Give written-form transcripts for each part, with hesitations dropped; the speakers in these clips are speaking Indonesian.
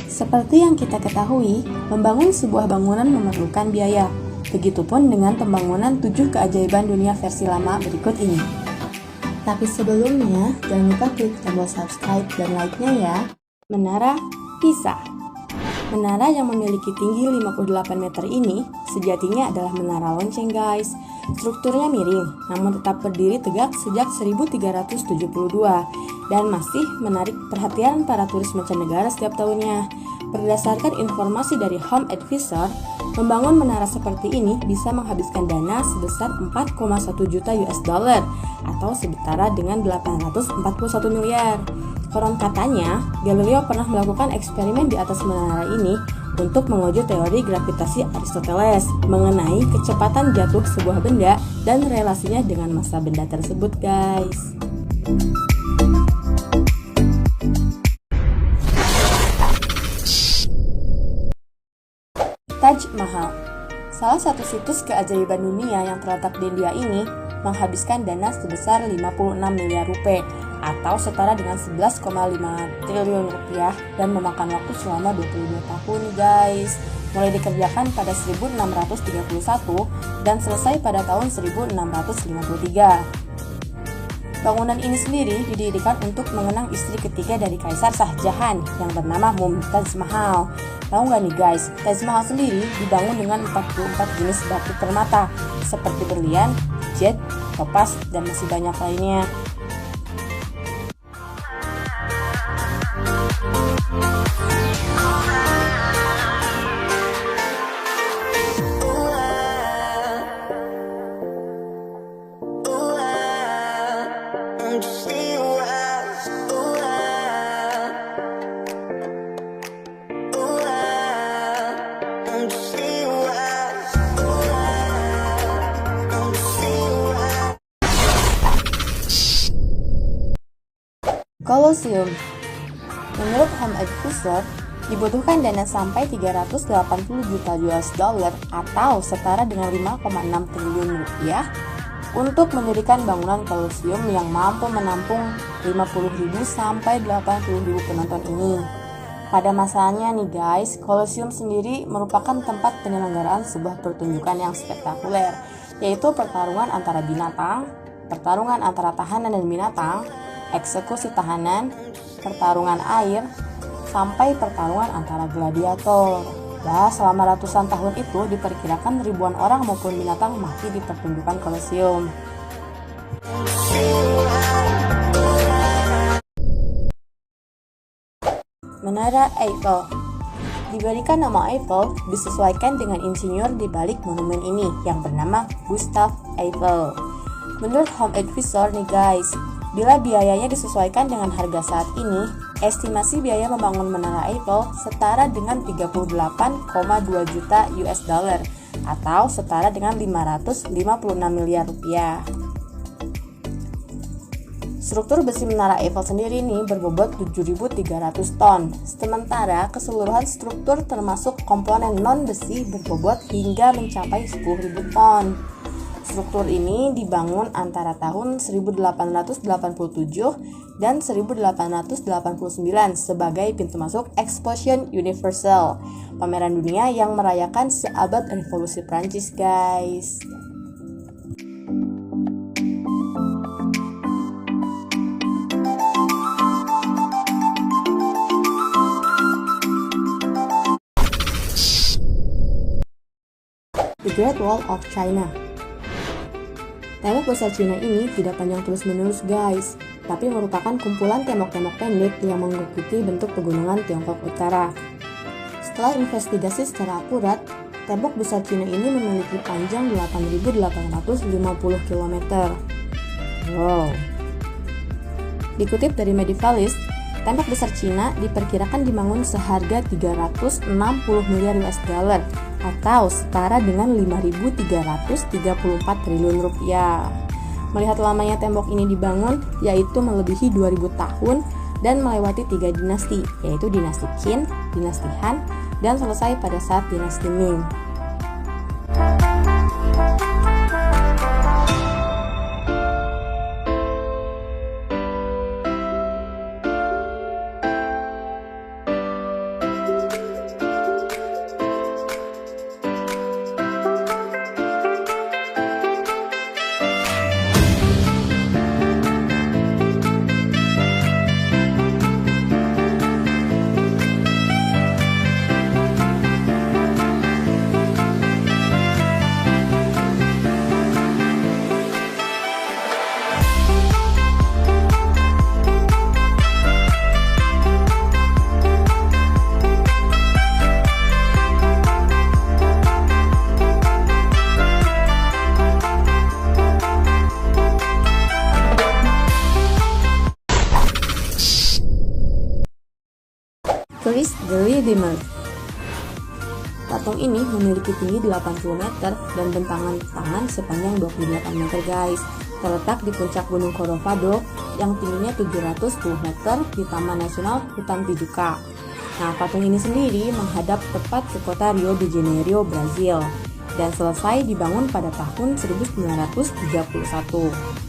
Seperti yang kita ketahui, membangun sebuah bangunan memerlukan biaya. Begitupun dengan pembangunan 7 keajaiban dunia versi lama berikut ini. Tapi sebelumnya, jangan lupa klik tombol subscribe dan like-nya ya. Menara Pisa. Menara yang memiliki tinggi 58 meter ini sejatinya adalah menara lonceng guys. Strukturnya miring, namun tetap berdiri tegak sejak 1372 dan masih menarik perhatian para turis mancanegara setiap tahunnya. Berdasarkan informasi dari Home Advisor, membangun menara seperti ini bisa menghabiskan dana sebesar 4,1 juta US dollar atau setara dengan 841 miliar. Konon katanya, Galileo pernah melakukan eksperimen di atas menara ini untuk menguji teori gravitasi Aristoteles mengenai kecepatan jatuh sebuah benda dan relasinya dengan massa benda tersebut, guys. Taj Mahal. Salah satu situs keajaiban dunia yang terletak di India ini menghabiskan dana sebesar 56 miliar rupiah atau setara dengan 11,5 triliun rupiah dan memakan waktu selama 22 tahun nih guys. Mulai dikerjakan pada 1631 dan selesai pada tahun 1653. Bangunan ini sendiri didirikan untuk mengenang istri ketiga dari Kaisar Shah Jahan yang bernama Mumtaz Mahal. Tahu nggak nih guys, Taj Mahal sendiri dibangun dengan 44 jenis batu permata seperti berlian, jet, topaz, dan masih banyak lainnya. Colosseum. Menurut Home Advisor, dibutuhkan dana sampai 380 juta US dollar atau setara dengan 5,6 triliun rupiah untuk mendirikan bangunan Colosseum yang mampu menampung 50.000 sampai 80.000 penonton ini. Pada masanya nih guys, Colosseum sendiri merupakan tempat penyelenggaraan sebuah pertunjukan yang spektakuler, yaitu pertarungan antara binatang, pertarungan antara tahanan dan binatang, eksekusi tahanan, pertarungan air, sampai pertarungan antara gladiator. Ya, selama ratusan tahun itu diperkirakan ribuan orang maupun binatang mati di pertunjukan Colosseum. Menara Eiffel. Diberikan nama Eiffel disesuaikan dengan insinyur di balik monumen ini yang bernama Gustave Eiffel. Menurut Home Advisor nih guys, bila biayanya disesuaikan dengan harga saat ini, estimasi biaya membangun menara Eiffel setara dengan 38,2 juta US dollar atau setara dengan 556 miliar rupiah. Struktur besi menara Eiffel sendiri ini berbobot 7.300 ton, sementara keseluruhan struktur termasuk komponen non-besi berbobot hingga mencapai 10.000 ton. Struktur ini dibangun antara tahun 1887 dan 1889 sebagai pintu masuk Exposition Universelle, pameran dunia yang merayakan seabad revolusi Prancis, guys. The Great Wall of China. Tembok besar Cina ini tidak panjang terus-menerus guys, tapi merupakan kumpulan tembok-tembok pendek yang mengikuti bentuk pegunungan Tiongkok Utara. Setelah investigasi secara akurat, tembok besar Cina ini memiliki panjang 8.850 km. Wow. Dikutip dari Medievalist, tembok besar Cina diperkirakan dibangun seharga 360 miliar US dollar atau setara dengan 5.334 triliun rupiah. Melihat lamanya tembok ini dibangun, yaitu melebihi 2000 tahun dan melewati 3 dinasti, yaitu dinasti Qin, dinasti Han, dan selesai pada saat dinasti Ming. Christ the Redeemer. Patung ini memiliki tinggi 80 meter dan bentangan tangan sepanjang 28 meter guys. Terletak di puncak Gunung Corcovado yang tingginya 710 meter di Taman Nasional Hutan Tijuca. Nah, patung ini sendiri menghadap tepat ke kota Rio de Janeiro, Brazil, dan selesai dibangun pada tahun 1931.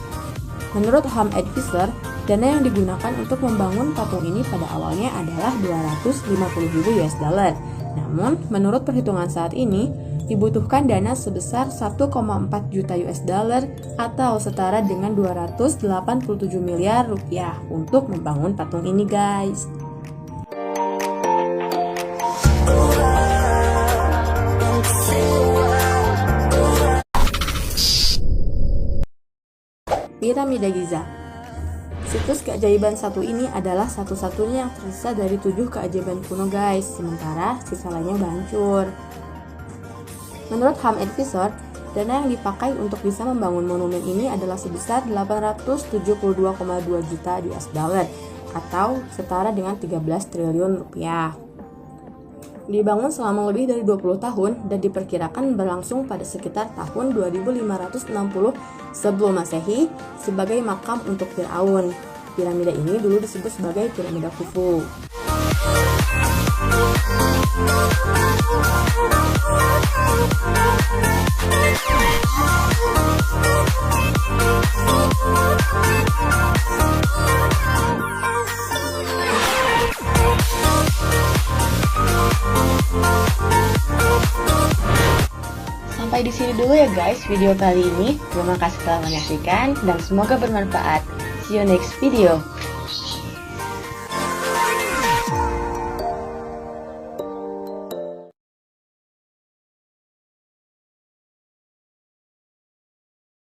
Menurut Home Advisor, dana yang digunakan untuk membangun patung ini pada awalnya adalah 250.000 US dollar. Namun, menurut perhitungan saat ini, dibutuhkan dana sebesar 1,4 juta US dollar atau setara dengan 287 miliar rupiah untuk membangun patung ini guys. Piramida Giza. Situs keajaiban satu ini adalah satu-satunya yang tersisa dari 7 keajaiban kuno guys, sementara sisa lainnya hancur. Menurut Home Advisor, dana yang dipakai untuk bisa membangun monumen ini adalah sebesar 872,2 juta US dollar atau setara dengan 13 triliun rupiah. Dibangun selama lebih dari 20 tahun dan diperkirakan berlangsung pada sekitar tahun 2560 sebelum Masehi sebagai makam untuk Firaun. Piramida ini dulu disebut sebagai piramida Khufu. Sampai di sini dulu ya guys video kali ini. Terima kasih telah menyaksikan dan semoga bermanfaat. See you next video.